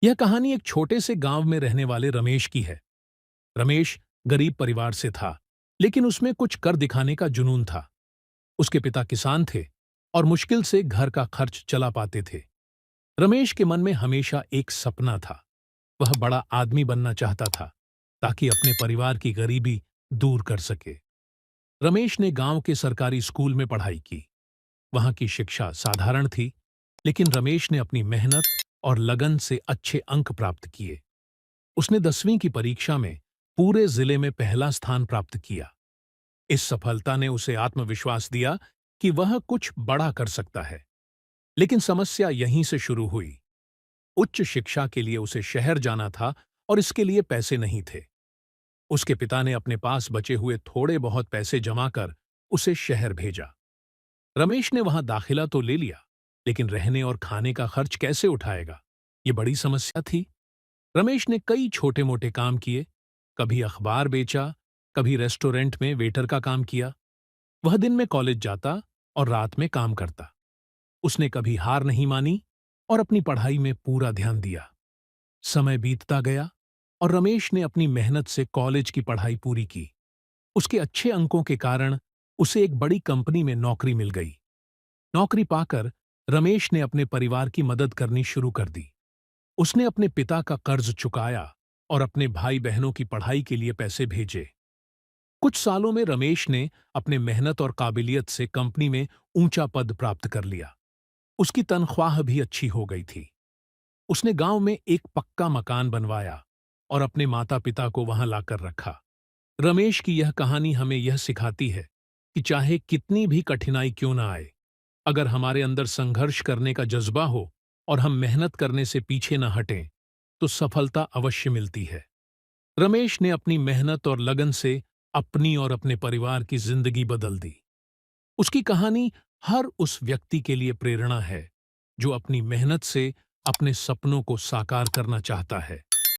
यह कहानी एक छोटे से गांव में रहने वाले रमेश की है। रमेश गरीब परिवार से था, लेकिन उसमें कुछ कर दिखाने का जुनून था। उसके पिता किसान थे और मुश्किल से घर का खर्च चला पाते थे। रमेश के मन में हमेशा एक सपना था। वह बड़ा आदमी बनना चाहता था, ताकि अपने परिवार की गरीबी दूर कर सके। रमेश ने गांव के सरकारी स्कूल में पढ़ाई की। वहां की शिक्षा साधारण थी, लेकिन रमेश ने अपनी मेहनत और लगन से अच्छे अंक प्राप्त किए। उसने 10वीं की परीक्षा में पूरे जिले में पहला स्थान प्राप्त किया। इस सफलता ने उसे आत्मविश्वास दिया कि वह कुछ बड़ा कर सकता है। लेकिन समस्या यहीं से शुरू हुई। उच्च शिक्षा के लिए उसे शहर जाना था और इसके लिए पैसे नहीं थे। उसके पिता ने अपने पास बचे हुए थोड़े बहुत पैसे जमा कर उसे शहर भेजा। रमेश ने वहां दाखिला तो ले लिया, लेकिन रहने और खाने का खर्च कैसे उठाएगा, ये बड़ी समस्या थी। रमेश ने कई छोटे मोटे काम किए। कभी अखबार बेचा, कभी रेस्टोरेंट में वेटर का काम किया। वह दिन में कॉलेज जाता और रात में काम करता। उसने कभी हार नहीं मानी और अपनी पढ़ाई में पूरा ध्यान दिया। समय बीतता गया और रमेश ने अपनी मेहनत से कॉलेज की पढ़ाई पूरी की। उसके अच्छे अंकों के कारण उसे एक बड़ी कंपनी में नौकरी मिल गई। नौकरी पाकर रमेश ने अपने परिवार की मदद करनी शुरू कर दी। उसने अपने पिता का कर्ज चुकाया और अपने भाई बहनों की पढ़ाई के लिए पैसे भेजे। कुछ सालों में रमेश ने अपने मेहनत और काबिलियत से कंपनी में ऊंचा पद प्राप्त कर लिया। उसकी तनख्वाह भी अच्छी हो गई थी। उसने गांव में एक पक्का मकान बनवाया और अपने माता पिता को वहां लाकर रखा। रमेश की यह कहानी हमें यह सिखाती है कि चाहे कितनी भी कठिनाई क्यों ना आए, अगर हमारे अंदर संघर्ष करने का जज्बा हो और हम मेहनत करने से पीछे न हटें, तो सफलता अवश्य मिलती है। रमेश ने अपनी मेहनत और लगन से अपनी और अपने परिवार की जिंदगी बदल दी। उसकी कहानी हर उस व्यक्ति के लिए प्रेरणा है जो अपनी मेहनत से अपने सपनों को साकार करना चाहता है।